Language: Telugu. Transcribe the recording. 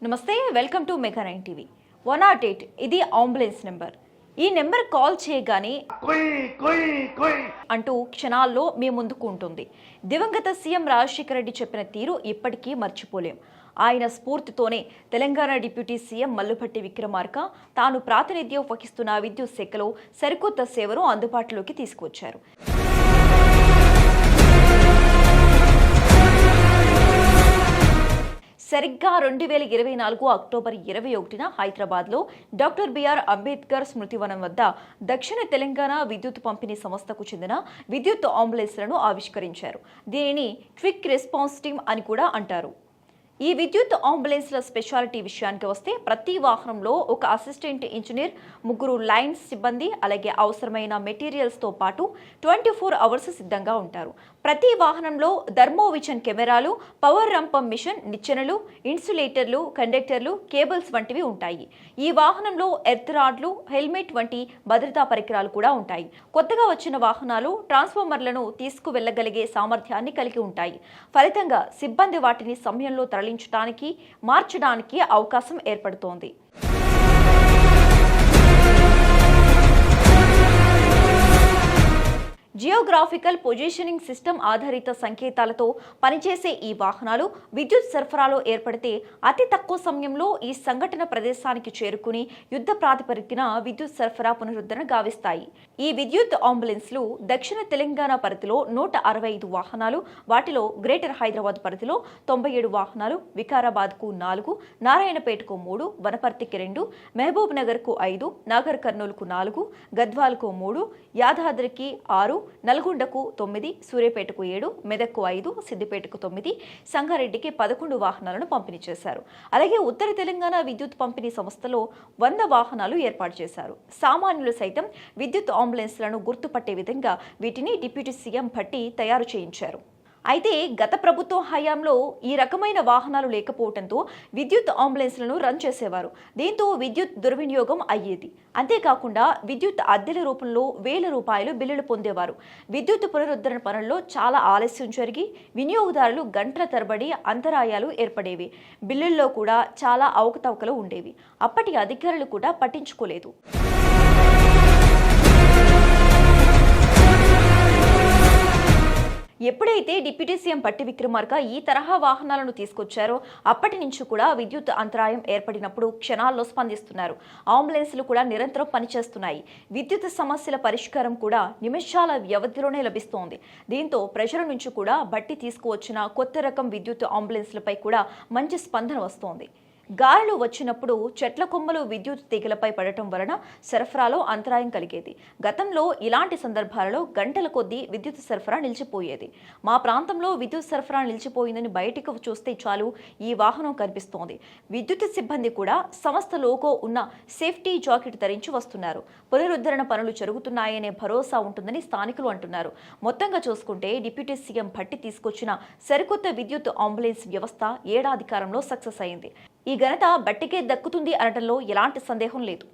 నమస్తే, వెల్కమ్ టు మెగా 9 టీవీ. 108 ఇది అంబులెన్స్ నెంబర్. ఈ నెంబర్ కాల్ చేయగానే అంటూ క్షణాల్లో మీ ముందుకు ఉంటుంది. దివంగత సీఎం రాజశేఖర రెడ్డి చెప్పిన తీరు ఇప్పటికీ మర్చిపోలేం. ఆయన స్ఫూర్తితోనే తెలంగాణ డిప్యూటీ సీఎం మల్లుభట్టి విక్రమార్క తాను ప్రాతినిధ్యం వహిస్తున్న విద్యుత్ శాఖలో సరికొత్త సేవను అందుబాటులోకి తీసుకువచ్చారు. సరిగ్గా 2024 అక్టోబర్ 21న హైదరాబాద్లో డాక్టర్ బిఆర్ అంబేద్కర్ స్మృతివనం వద్ద దక్షిణ తెలంగాణ విద్యుత్ పంపిణీ సంస్థకు చెందిన విద్యుత్ అంబులెన్స్లను ఆవిష్కరించారు. దీనిని క్విక్ రెస్పాన్స్ టీమ్ అని కూడా అంటారు. ఈ విద్యుత్ అంబులెన్స్ల స్పెషాలిటీ విషయానికి వస్తే ప్రతి వాహనంలో ఒక అసిస్టెంట్ ఇంజనీర్, 3 లైన్ సిబ్బంది, అలాగే అవసరమైన మెటీరియల్స్తో పాటు 24 అవర్స్ సిద్ధంగా ఉంటారు. ప్రతి వాహనంలో థర్మోవిజన్ కెమెరాలు, పవర్ రంపం మిషన్, నిచ్చెనలు, ఇన్సులేటర్లు, కండక్టర్లు, కేబుల్స్ వంటివి ఉంటాయి. ఈ వాహనంలో ఎర్త్ రాడ్లు, హెల్మెట్ వంటి భద్రతా పరికరాలు కూడా ఉంటాయి. కొత్తగా వచ్చిన వాహనాలు ట్రాన్స్ఫార్మర్లను తీసుకువెళ్లగలిగే సామర్థ్యాన్ని కలిగి ఉంటాయి. ఫలితంగా సిబ్బంది వాటిని సమయంలో తరలించడానికి, మార్చడానికి అవకాశం ఏర్పడుతోంది. జియోగ్రాఫికల్ పొజిషనింగ్ సిస్టమ్ ఆధారిత సంకేతాలతో పనిచేసే ఈ వాహనాలు విద్యుత్ సరఫరాలో ఏర్పడితే అతి తక్కువ సమయంలో ఈ సంఘటన ప్రదేశానికి చేరుకుని యుద్ధ ప్రాతిపదికన విద్యుత్ సరఫరా పునరుద్ధరణ గావిస్తాయి. ఈ విద్యుత్ అంబులెన్స్లు దక్షిణ తెలంగాణ పరిధిలో 165 వాహనాలు, వాటిలో గ్రేటర్ హైదరాబాద్ పరిధిలో 97 వాహనాలు, వికారాబాద్కు 4, నారాయణపేటకు 3, వనపర్తికి 2, మహబూబ్ నగర్కు 5, నాగర్ కర్నూలుకు 4, గద్వాల్కు 3, యాదాద్రికి 6, నల్గొండకు 9, సూర్యాపేటకు 7, మెదక్కు 5, సిద్దిపేటకు 9, సంగారెడ్డికి 11 వాహనాలను పంపిణీ చేశారు. అలాగే ఉత్తర తెలంగాణ విద్యుత్ పంపిణీ సంస్థలో 100 వాహనాలు ఏర్పాటు చేశారు. సామాన్యులు సైతం విద్యుత్ అంబులెన్స్లను గుర్తుపట్టే విధంగా వీటిని డిప్యూటీ సీఎం భట్టి తయారు చేయించారు. అయితే గత ప్రభుత్వం హయాంలో ఈ రకమైన వాహనాలు లేకపోవడంతో విద్యుత్ అంబులెన్స్లను రన్ చేసేవారు. దీంతో విద్యుత్ దుర్వినియోగం అయ్యేది. అంతేకాకుండా విద్యుత్ అద్దెల రూపంలో ₹1000 బిల్లులు పొందేవారు. విద్యుత్ పునరుద్ధరణ పనుల్లో చాలా ఆలస్యం జరిగి వినియోగదారులు గంటల తరబడి అంతరాయాలు ఏర్పడేవి. బిల్లుల్లో కూడా చాలా అవకతవకలు ఉండేవి. అప్పటి అధికారులు కూడా పట్టించుకోలేదు. ఎప్పుడైతే డిప్యూటీ సీఎం భట్టి విక్రమార్క ఈ తరహా వాహనాలను తీసుకొచ్చారో అప్పటి నుంచి కూడా విద్యుత్ అంతరాయం ఏర్పడినప్పుడు క్షణాల్లో స్పందిస్తున్నారు. అంబులెన్స్లు కూడా నిరంతరం పనిచేస్తున్నాయి. విద్యుత్ సమస్యల పరిష్కారం కూడా నిమిషాల వ్యవధిలోనే లభిస్తోంది. దీంతో ప్రజల నుంచి కూడా భట్టి తీసుకువచ్చిన కొత్త రకం విద్యుత్ అంబులెన్స్లపై కూడా మంచి స్పందన వస్తోంది. గాలులు వచ్చినప్పుడు చెట్ల కొమ్మలు విద్యుత్ తీగలపై పడటం వలన సరఫరాలో అంతరాయం కలిగేది. గతంలో ఇలాంటి సందర్భాలలో గంటల కొద్దీ విద్యుత్ సరఫరా నిలిచిపోయేది. మా ప్రాంతంలో విద్యుత్ సరఫరా నిలిచిపోయిందని బయటికి చూస్తే చాలు ఈ వాహనం కనిపిస్తోంది. విద్యుత్ సిబ్బంది కూడా సంస్థ లోగో ఉన్న సేఫ్టీ జాకెట్ ధరించి వస్తున్నారు. పునరుద్ధరణ పనులు జరుగుతున్నాయనే భరోసా ఉంటుందని స్థానికులు అంటున్నారు. మొత్తంగా చూసుకుంటే డిప్యూటీ సీఎం భట్టి తీసుకొచ్చిన సరికొత్త విద్యుత్ అంబులెన్స్ వ్యవస్థ ఏడాది కాలంలో సక్సెస్ అయింది. ఈ ఘనత భట్టికే దక్కుతుంది అనడంలో ఎలాంటి సందేహం లేదు.